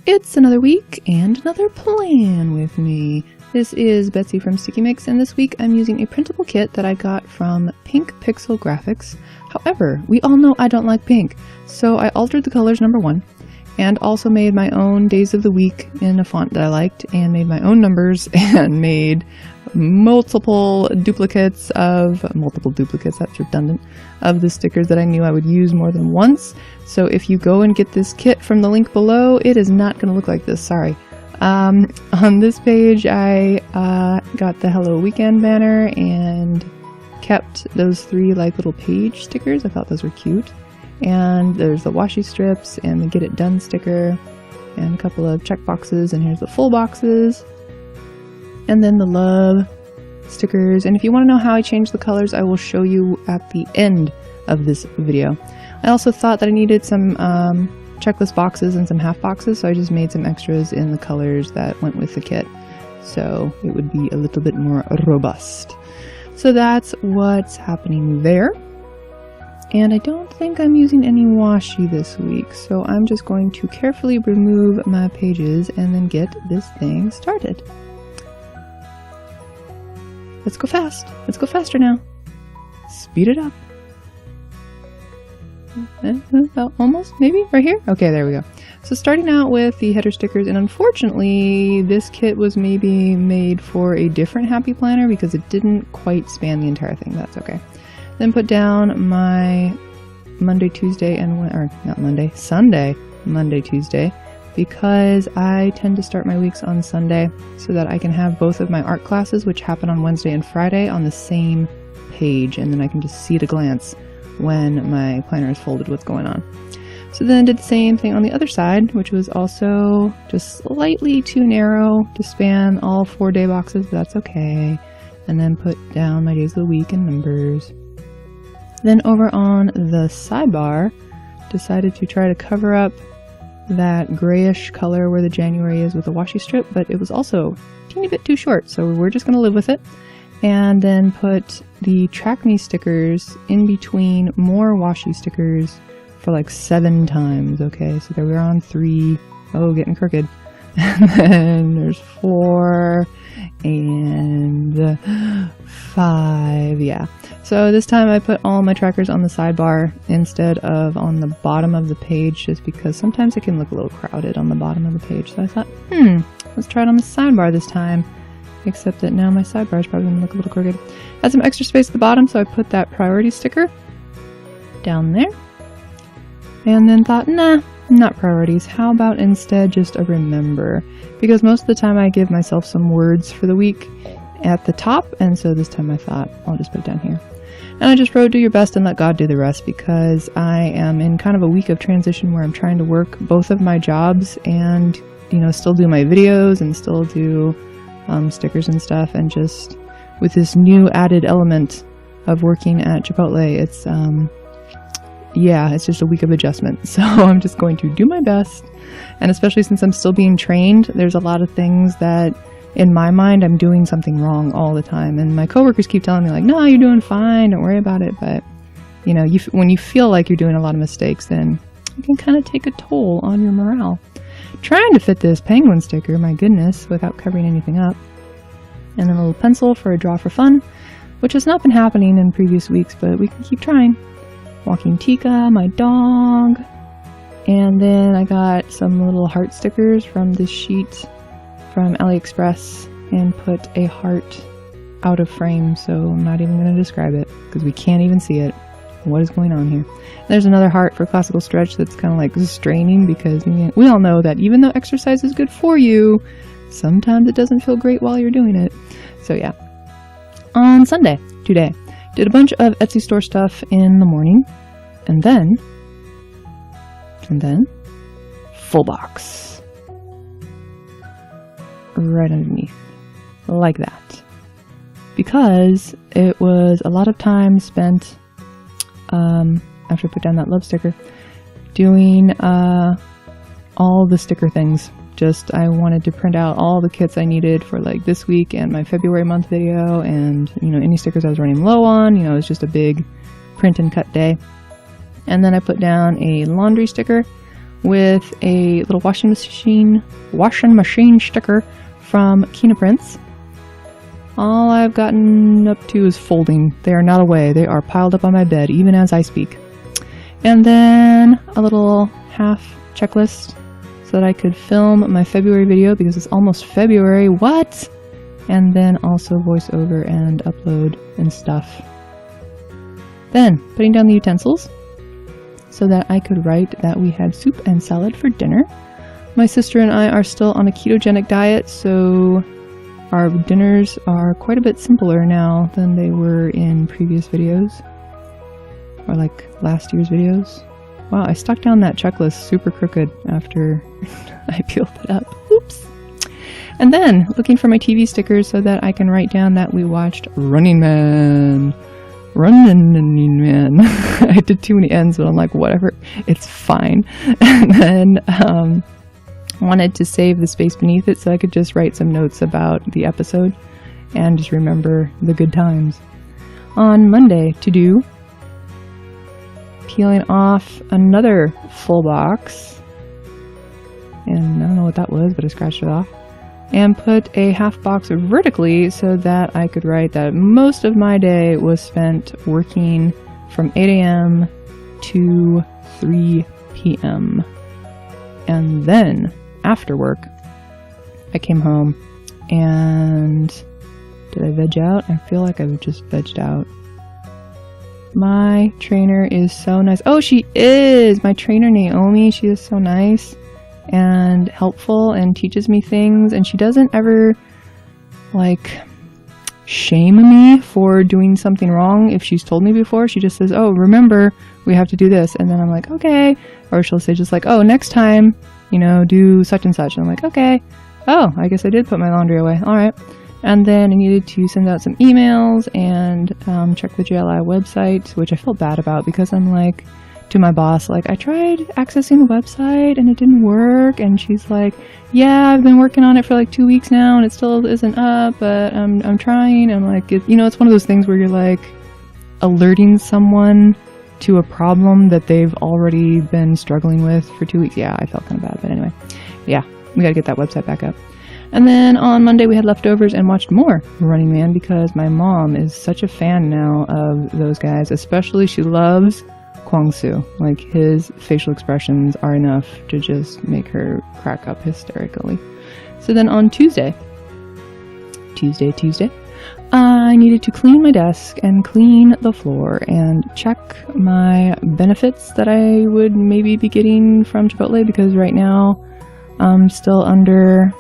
It's another week and another plan with me. This is Betsy from Sticky Mix, and this week I'm using a printable kit that I got from Pink Pixel Graphics. However, we all know I don't like pink, so I altered the colors, number one, and also made my own days of the week in a font that I liked, and made my own numbers, and made multiple duplicates, that's redundant, of the stickers that I knew I would use more than once. So if you go and get this kit from the link below, it is not going to look like this, sorry. On this page I got the Hello Weekend banner and kept those three like little page stickers. I thought those were cute. And there's the washi strips and the Get It Done sticker and a couple of check boxes, and here's the full boxes. And then the love stickers. And if you want to know how I changed the colors, I will show you at the end of this video. I also thought that I needed some checklist boxes and some half boxes, so I just made some extras in the colors that went with the kit, so it would be a little bit more robust. So that's what's happening there. And I don't think I'm using any washi this week, so I'm just going to carefully remove my pages and then get this thing started. Let's go fast. Let's go faster now. Speed it up. Almost, maybe? Right here? Okay, there we go. So starting out with the header stickers, and unfortunately this kit was maybe made for a different happy planner because it didn't quite span the entire thing. That's okay. Then put down my Monday, Tuesday, Sunday, Monday, Tuesday, because I tend to start my weeks on Sunday so that I can have both of my art classes, which happen on Wednesday and Friday, on the same page, and then I can just see at a glance when my planner is folded what's going on. So then I did the same thing on the other side, which was also just slightly too narrow to span all 4 day boxes, but that's okay. And then put down my days of the week and numbers. Then over on the sidebar, decided to try to cover up that grayish color where the January is with a washi strip, but it was also a teeny bit too short, so we're just going to live with it. And then put the Track Me stickers in between more washi stickers for like 7 times, okay? So there we're on 3, oh, getting crooked. And then there's 4 and 5, yeah. So this time I put all my trackers on the sidebar instead of on the bottom of the page, just because sometimes it can look a little crowded on the bottom of the page. So I thought, let's try it on the sidebar this time. Except that now my sidebar is probably going to look a little crooked. Had some extra space at the bottom, so I put that priority sticker down there. And then thought, nah, not priorities. How about instead just a remember? Because most of the time I give myself some words for the week at the top, and so this time I thought, I'll just put it down here. And I just wrote, do your best and let God do the rest, because I am in kind of a week of transition where I'm trying to work both of my jobs and, you know, still do my videos and still do stickers and stuff, and just with this new added element of working at Chipotle, it's it's just a week of adjustment. So I'm just going to do my best, and especially since I'm still being trained, there's a lot of things that in my mind I'm doing something wrong all the time, and my coworkers keep telling me like, no, you're doing fine, don't worry about it. But you know, when you feel like you're doing a lot of mistakes, then it can kind of take a toll on your morale. Trying to fit this penguin sticker, my goodness, without covering anything up. And then a little pencil for a draw for fun, which has not been happening in previous weeks, but we can keep trying. Walking Tika, my dog. And then I got some little heart stickers from this sheet from AliExpress and put a heart out of frame, so I'm not even going to describe it because we can't even see it. What is going on here? There's another heart for classical stretch that's kind of like straining, because we all know that even though exercise is good for you, sometimes it doesn't feel great while you're doing it. So yeah. On Sunday, today, did a bunch of Etsy store stuff in the morning, and then full box right underneath, like that, because it was a lot of time spent after I put down that love sticker, doing all the sticker things. Just I wanted to print out all the kits I needed for like this week and my February month video, and you know, any stickers I was running low on. You know, it was just a big print and cut day. And then I put down a laundry sticker with a little washing machine sticker from Kina Prints. All I've gotten up to is folding. They are not away. They are piled up on my bed even as I speak. And then a little half checklist so that I could film my February video because it's almost February. What? And then also voiceover and upload and stuff. Then putting down the utensils so that I could write that we had soup and salad for dinner. My sister and I are still on a ketogenic diet, so our dinners are quite a bit simpler now than they were in previous videos, or like last year's videos. Wow, I stuck down that checklist super crooked after I peeled it up. Oops. And then looking for my TV stickers so that I can write down that we watched Running Man. I did too many N's, but I'm like, whatever, it's fine. And then wanted to save the space beneath it so I could just write some notes about the episode and just remember the good times. On Monday, to do, peeling off another full box, and I don't know what that was, but I scratched it off, and put a half box vertically so that I could write that most of my day was spent working from 8 a.m. to 3 p.m. And then after work, I came home and did I veg out? I feel like I've just vegged out. My trainer is so nice. Oh, she is! My trainer Naomi, she is so nice and helpful and teaches me things, and she doesn't ever like shame me for doing something wrong if she's told me before. She just says, oh, remember we have to do this, and then I'm like, okay. Or she'll say just like, oh, next time, you know, do such and such, and I'm like, okay. Oh, I guess I did put my laundry away. All right. And then I needed to send out some emails and check the JLI website, which I felt bad about because I'm like, to my boss, like, I tried accessing the website and it didn't work, and she's like, yeah, I've been working on it for like 2 weeks now and it still isn't up, but I'm trying. And like, you know, it's one of those things where you're like alerting someone to a problem that they've already been struggling with for 2 weeks. Yeah, I felt kind of bad, but anyway, yeah, we gotta get that website back up. And then on Monday we had leftovers and watched more Running Man because my mom is such a fan now of those guys, especially she loves Kwang-soo. Like, his facial expressions are enough to just make her crack up hysterically. So then on Tuesday, I needed to clean my desk and clean the floor and check my benefits that I would maybe be getting from Chipotle, because right now I'm still under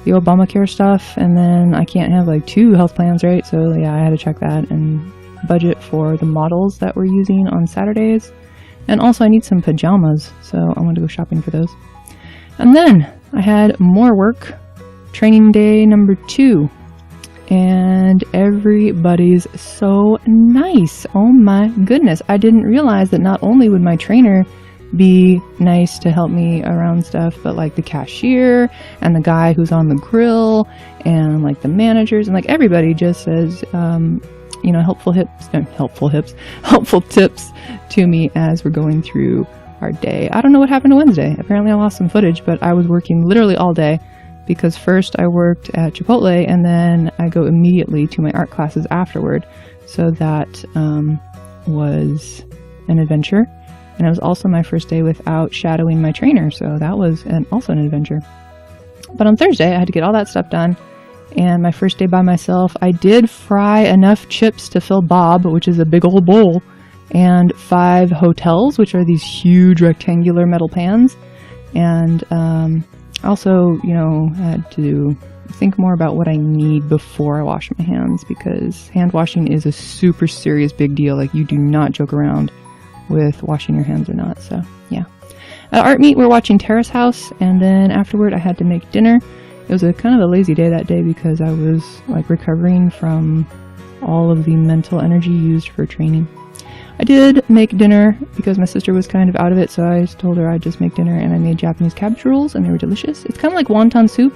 the Obamacare stuff, and then I can't have like 2 health plans, right? So yeah, I had to check that and budget for the models that we're using on Saturdays. And also I need some pajamas, so I want to go shopping for those. And then I had more work, training day number 2, and everybody's so nice. Oh my goodness, I didn't realize that not only would my trainer be nice to help me around stuff, but like the cashier and the guy who's on the grill and like the managers and like everybody just says you know, helpful tips to me as we're going through our day. I don't know what happened to Wednesday. Apparently I lost some footage, but I was working literally all day because first I worked at Chipotle and then I go immediately to my art classes afterward. So that was an adventure. And it was also my first day without shadowing my trainer, so that was also an adventure. But on Thursday, I had to get all that stuff done. And my first day by myself, I did fry enough chips to fill Bob, which is a big old bowl, and 5 hotels, which are these huge rectangular metal pans. And also, you know, had to think more about what I need before I wash my hands, because hand washing is a super serious big deal. Like, you do not joke around with washing your hands or not. So yeah, at Art Meet we're watching Terrace House, and then afterward I had to make dinner. It was a kind of a lazy day that day because I was like recovering from all of the mental energy used for training. I did make dinner because my sister was kind of out of it, so I told her I'd just make dinner, and I made Japanese cabbage rolls, and they were delicious. It's kind of like wonton soup,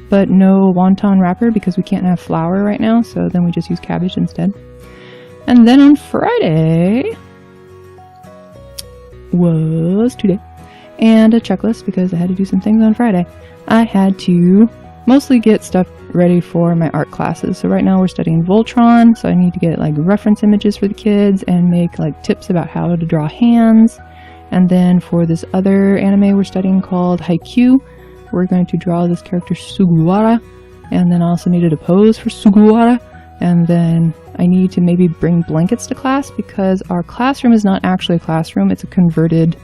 but no wonton wrapper because we can't have flour right now, so then we just use cabbage instead. And then on Friday was today, and a checklist because I had to do some things on Friday. I had to mostly get stuff ready for my art classes. So right now we're studying Voltron, so I need to get like reference images for the kids and make like tips about how to draw hands. And then for this other anime we're studying called Haikyuu, we're going to draw this character Sugawara, and then I also needed a pose for Sugawara. And then I need to maybe bring blankets to class because our classroom is not actually a classroom, it's a converted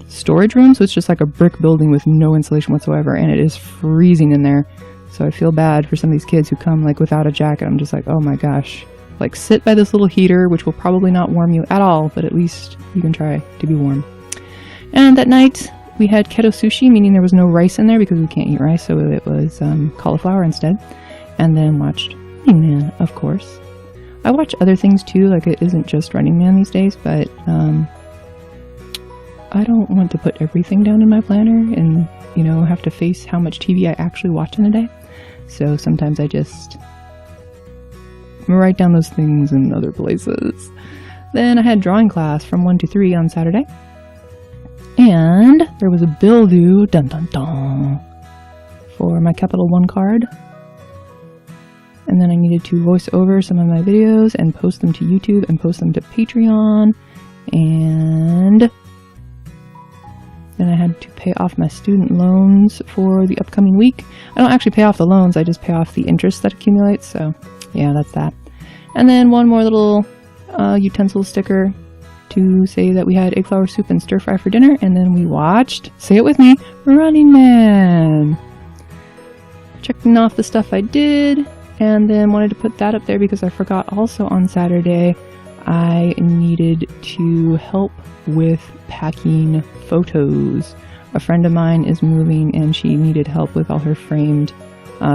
storage room, so it's just like a brick building with no insulation whatsoever, and it is freezing in there. So I feel bad for some of these kids who come like without a jacket. I'm just like, oh my gosh, like sit by this little heater, which will probably not warm you at all, but at least you can try to be warm. And that night we had keto sushi, meaning there was no rice in there because we can't eat rice, so it was cauliflower instead. And then watched Running Man, of course. I watch other things too, like it isn't just Running Man these days, but I don't want to put everything down in my planner and, you know, have to face how much TV I actually watch in a day. So sometimes I just write down those things in other places. Then I had drawing class from 1 to 3 on Saturday. And there was a bill due, dun dun dun, for my Capital One card. And then I needed to voice over some of my videos and post them to YouTube and post them to Patreon. And then I had to pay off my student loans for the upcoming week. I don't actually pay off the loans, I just pay off the interest that accumulates, so yeah, that's that. And then one more little utensil sticker to say that we had egg flour soup and stir fry for dinner, and then we watched, say it with me, Running Man. Checking off the stuff I did, and then wanted to put that up there because I forgot also on Saturday I needed to help with packing photos. A friend of mine is moving and she needed help with all her framed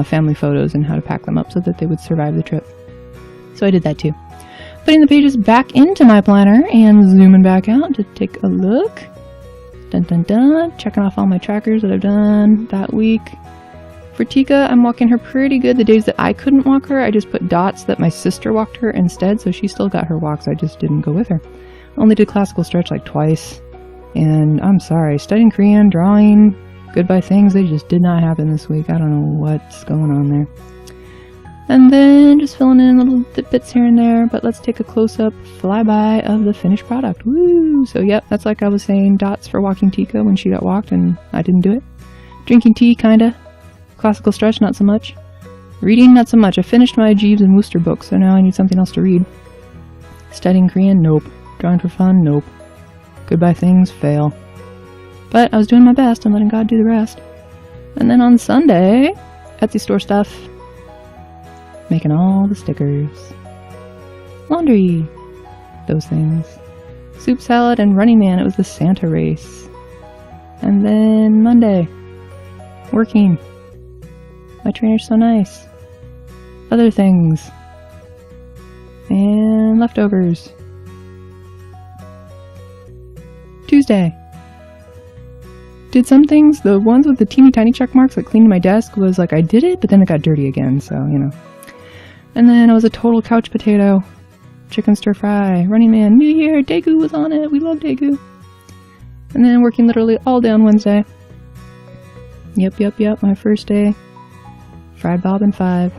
family photos and how to pack them up so that they would survive the trip. So I did that too. Putting the pages back into my planner and zooming back out to take a look. Dun dun dun. Checking off all my trackers that I've done that week. For Tika, I'm walking her pretty good. The days that I couldn't walk her, I just put dots that my sister walked her instead, so she still got her walks. I just didn't go with her. Only did classical stretch like twice. And I'm sorry, studying Korean, drawing, goodbye things, they just did not happen this week. I don't know what's going on there. And then just filling in little bits here and there, but let's take a close-up flyby of the finished product. Woo! So yep, that's like I was saying, dots for walking Tika when she got walked and I didn't do it. Drinking tea, kinda. Classical stretch, not so much. Reading, not so much. I finished my Jeeves and Wooster book, so now I need something else to read. Studying Korean, nope. Drawing for fun, nope. Goodbye things, fail. But I was doing my best and letting God do the rest. And then on Sunday, Etsy store stuff. Making all the stickers. Laundry. Those things. Soup salad and Running Man, it was the Santa race. And then Monday. Working. My trainer's so nice. Other things. And leftovers. Tuesday. Did some things. The ones with the teeny tiny check marks, like cleaning my desk, was like I did it, but then it got dirty again, so, you know. And then I was a total couch potato. Chicken stir fry. Running Man. New Year. Daegu was on it. We love Daegu. And then working literally all day on Wednesday. Yep. My first day. Fried Bob and 5.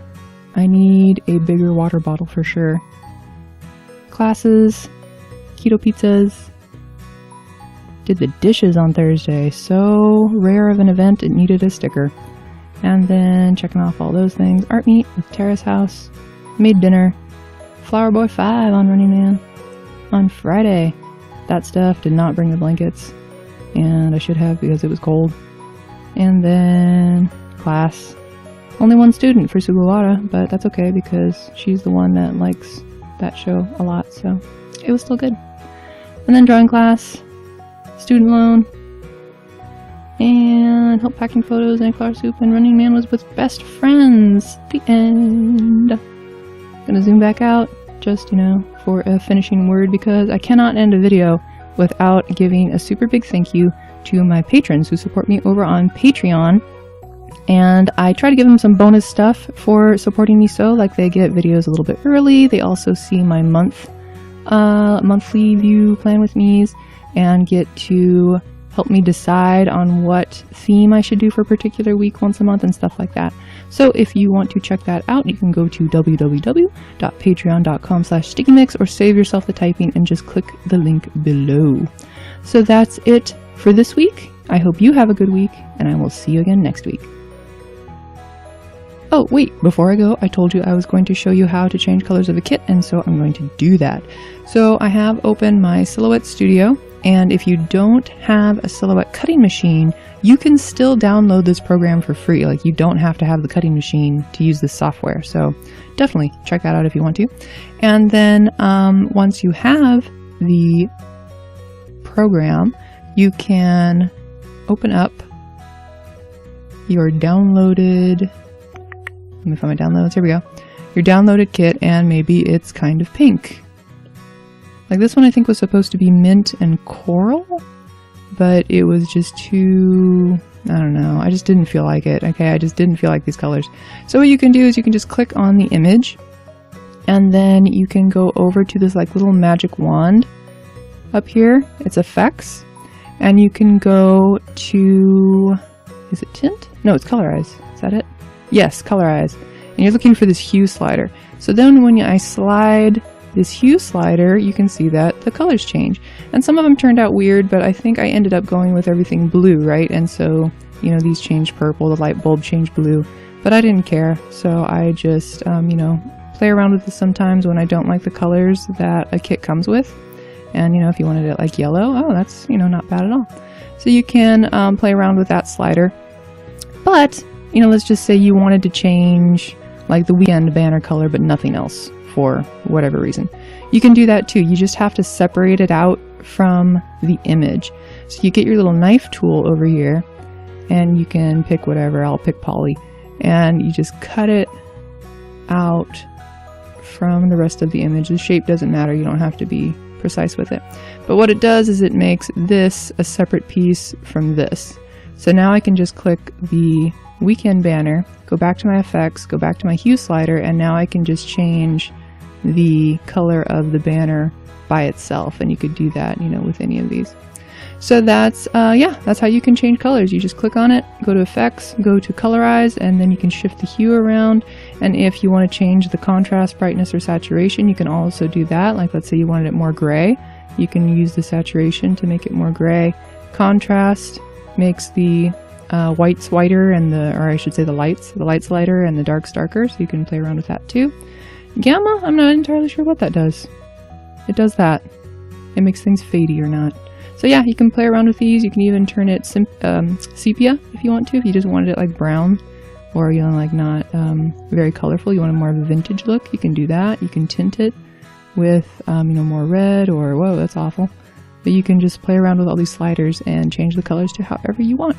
I need a bigger water bottle for sure. Classes. Keto pizzas. Did the dishes on Thursday. So rare of an event, it needed a sticker. And then checking off all those things. Art meet with Terrace House. Made dinner. Flower Boy 5 on Running Man. On Friday. That stuff did not bring the blankets. And I should have because it was cold. And then class. Only one student for Sugawara, but that's okay because she's the one that likes that show a lot, so it was still good. And then drawing class, student loan, and help packing photos, and flower soup, and Running Man was with best friends. The end. Gonna zoom back out, just, you know, for a finishing word because I cannot end a video without giving a super big thank you to my patrons who support me over on Patreon. And I try to give them some bonus stuff for supporting me, so like they get videos a little bit early. They also see my monthly view plan with me's and get to help me decide on what theme I should do for a particular week once a month and stuff like that. So if you want to check that out, you can go to www.patreon.com/stickymix or save yourself the typing and just click the link below. So that's it for this week. I hope you have a good week, and I will see you again next week. Oh, wait, before I go, I told you I was going to show you how to change colors of a kit, and so I'm going to do that. So I have opened my Silhouette Studio, and if you don't have a Silhouette cutting machine, you can still download this program for free. Like, you don't have to have the cutting machine to use this software, so definitely check that out if you want to. And then once you have the program, you can open up your downloaded... Let me find my downloads. Here we go. Your downloaded kit, and maybe it's kind of pink. Like this one I think was supposed to be mint and coral, but it was just too... I don't know. I just didn't feel like it. Okay, I just didn't feel like these colors. So what you can do is you can just click on the image, and then you can go over to this like little magic wand up here. It's effects, and you can go to... Is it tint? No, it's colorize. Is that it? Yes, colorize. And you're looking for this hue slider. So then when I slide this hue slider, you can see that the colors change. And some of them turned out weird, but I think I ended up going with everything blue, right? And so, you know, these changed purple, the light bulb changed blue, but I didn't care. So I just, you know, play around with this sometimes when I don't like the colors that a kit comes with. And, you know, if you wanted it like yellow, oh, that's, you know, not bad at all. So you can play around with that slider. But, you know, let's just say you wanted to change like the weekend banner color, but nothing else for whatever reason. You can do that too. You just have to separate it out from the image. So you get your little knife tool over here, and you can pick whatever. I'll pick poly. And you just cut it out from the rest of the image. The shape doesn't matter. You don't have to be precise with it. But what it does is it makes this a separate piece from this. So now I can just click the weekend banner, go back to my effects, go back to my hue slider, and now I can just change the color of the banner by itself. And you could do that, you know, with any of these. So that's, yeah, that's how you can change colors. You just click on it, go to effects, go to colorize, and then you can shift the hue around. And if you want to change the contrast, brightness, or saturation, you can also do that. Like, let's say you wanted it more gray, you can use the saturation to make it more gray. Contrast makes the whites whiter, and or I should say the lights lighter and the darks darker, so you can play around with that too. Gamma, I'm not entirely sure what that does. It does that. It makes things fadey or not. So yeah, you can play around with these. You can even turn it sepia if you want to, if you just wanted it like brown, or, you know, like not very colorful, you want a more of a vintage look, you can do that. You can tint it with you know, more red, or whoa, that's awful. But you can just play around with all these sliders and change the colors to however you want.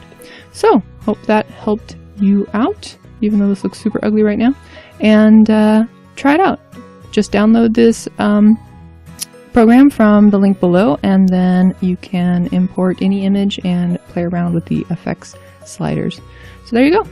So, hope that helped you out, even though this looks super ugly right now. And try it out. Just download this program from the link below, and then you can import any image and play around with the effects sliders. So there you go.